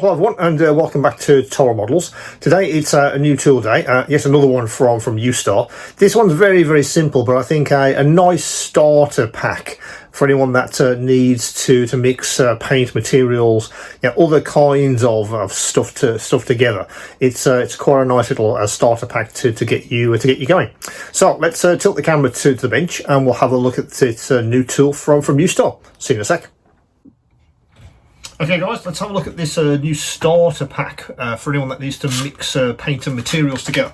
Hello everyone, and welcome back to Tyrell Models. Today it's a new tool day, yet another one from Ustar. This one's very, very simple, but I think a nice starter pack for anyone that needs to mix paint materials, other kinds of stuff together. It's quite a nice little starter pack to get you going. So let's tilt the camera to the bench, and we'll have a look at this new tool from Ustar. See you in a sec. Okay guys, let's have a look at this new starter pack for anyone that needs to mix paint and materials together.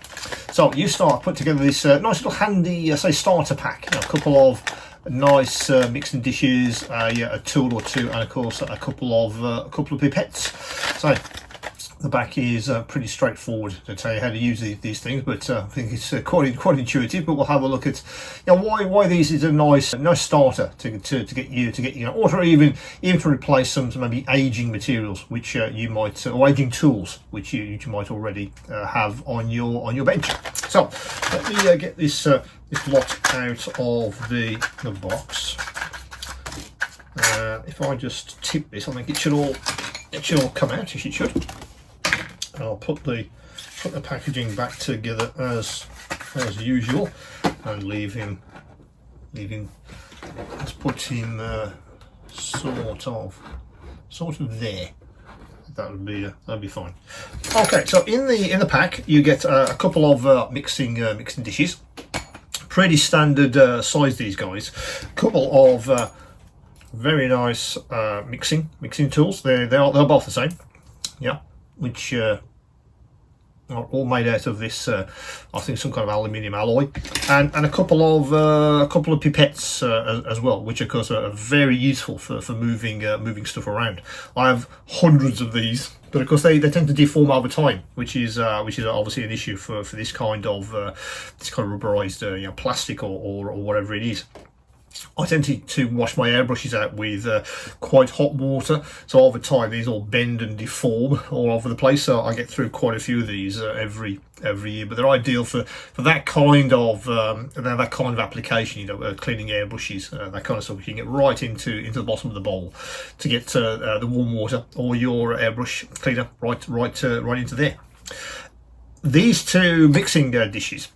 So Ustar put together this nice little handy, say, starter pack. A couple of nice mixing dishes, a tool or two, and of course a couple of pipettes. So the back is pretty straightforward to tell you how to use these things, but I think it's quite intuitive. But we'll have a look at why these is a nice starter to get you, or even to replace some maybe aging materials which you might, or aging tools which you might already have on your bench. So let me get this lot out of the box. If I just tip this, I think it should all come out. It should. I'll put the packaging back together as usual, and leave him. Let's put him sort of there. That'd be fine. Okay, so in the pack you get a couple of mixing dishes. Pretty standard size, these guys. A couple of very nice mixing tools. They're both the same. Yeah. Which are all made out of this, I think, some kind of aluminium alloy, and a couple of pipettes as well, which of course are very useful for moving stuff around. I have hundreds of these, but of course they tend to deform over time, which is obviously an issue for this kind of rubberized plastic or whatever it is. I tend to wash my airbrushes out with quite hot water, so over time these all bend and deform all over the place. So I get through quite a few of these every year, but they're ideal for that kind of application. Cleaning airbrushes, that kind of stuff. You can get right into the bottom of the bowl to get the warm water or your airbrush cleaner right into there. These two mixing dishes,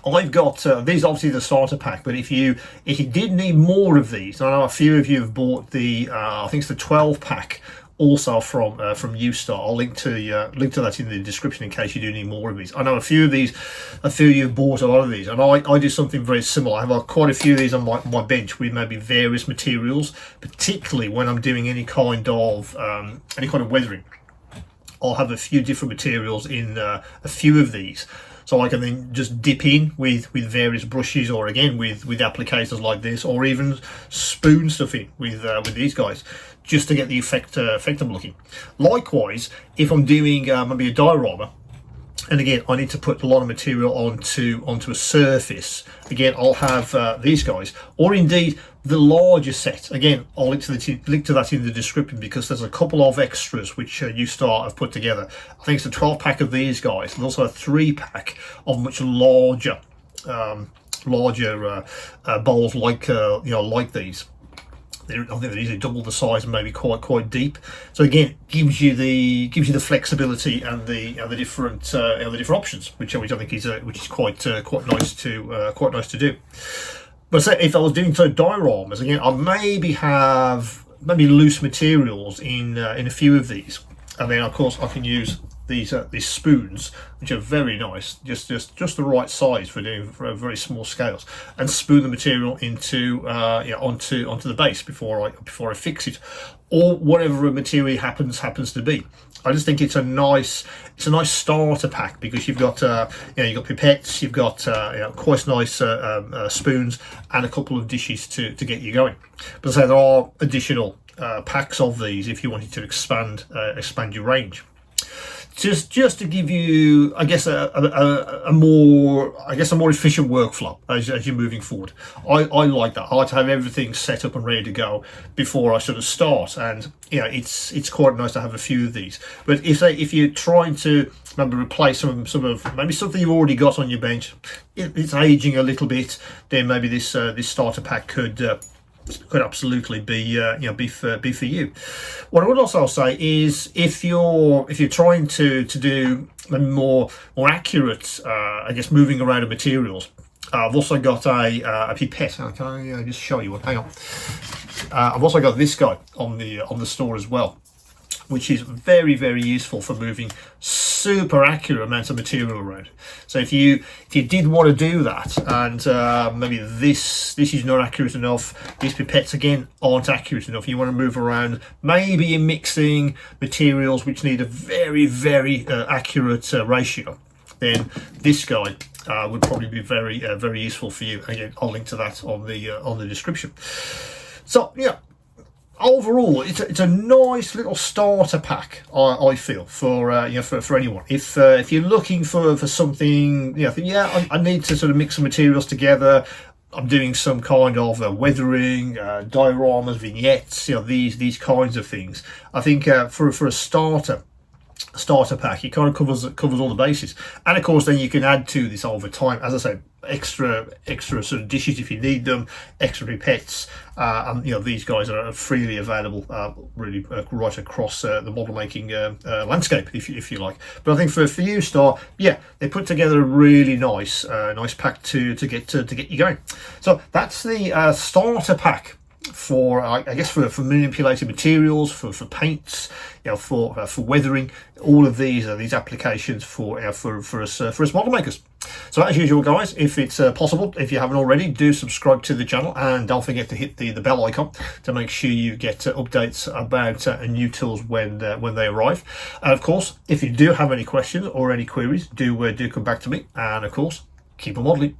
I've got these, obviously the starter pack, but if you did need more of these, I know a few of you have bought the I think it's the 12 pack also from Ustar. I'll link to that in the description in case you do need more of these. I know a few of you have bought a lot of these, and I do something very similar. I have quite a few of these on my bench with maybe various materials, particularly when I'm doing any kind of weathering. I'll have a few different materials in a few of these. So I can then just dip in with various brushes, or again with applicators like this, or even spoon stuff in with these guys, just to get the effect I'm looking. Likewise, if I'm doing maybe a diorama, and again I need to put a lot of material onto a surface, again I'll have these guys, or indeed the larger set. Again, I'll link to that in the description, because there's a couple of extras which Ustar have put together. I think it's a 12 pack of these guys, and also a 3 pack of much larger bowls like these. I think they're easily double the size and maybe quite deep. So again, gives you the flexibility and the different options, which I think is quite nice to do. But say if I was doing dioramas, again, I maybe have loose materials in a few of these, and then of course I can use these spoons, which are very nice, just the right size for very small scales, and spoon the material into onto the base before I fix it, or whatever material happens to be. I just think it's a nice starter pack, because you've got you've got pipettes, you've got quite nice spoons, and a couple of dishes to get you going. But as I say, there are additional packs of these if you wanted to expand your range. Just to give you, I guess, a more efficient workflow as you're moving forward. I like that. I like to have everything set up and ready to go before I sort of start, and it's quite nice to have a few of these. But if you're trying to maybe replace some maybe something you've already got on your bench, it's aging a little bit, then maybe this starter pack could could absolutely be be for you. What I would also say is if you're trying to do a more accurate I guess moving around of materials, I've also got a pipette. Can I just show you one? Hang on. I've also got this guy on the store as well, which is very, very useful for moving super accurate amounts of material around. So if you did want to do that, and maybe this is not accurate enough, these pipettes again aren't accurate enough, you want to move around, maybe you're mixing materials which need a very, very accurate ratio, then this guy would probably be very, very useful for you. Again, I'll link to that on the description. So yeah, overall, it's a nice little starter pack. I feel for for anyone. If you're looking for something, I need to sort of mix some materials together. I'm doing some kind of weathering, dioramas, vignettes, these kinds of things. I think for a starter pack, it kind of covers all the bases, and of course then you can add to this over time, as I said, extra sort of dishes if you need them, extra pipettes, and these guys are freely available really right across the model making landscape, if you like. But I think for you, Star, they put together a really nice pack to get you going. So that's the starter pack for I guess for manipulating materials, for paints, for weathering. All of these are these applications for us model makers. So as usual, guys, if it's possible, if you haven't already, do subscribe to the channel, and don't forget to hit the bell icon to make sure you get updates about new tools when they arrive. And of course, if you do have any questions or any queries, do come back to me, and of course, keep on modeling.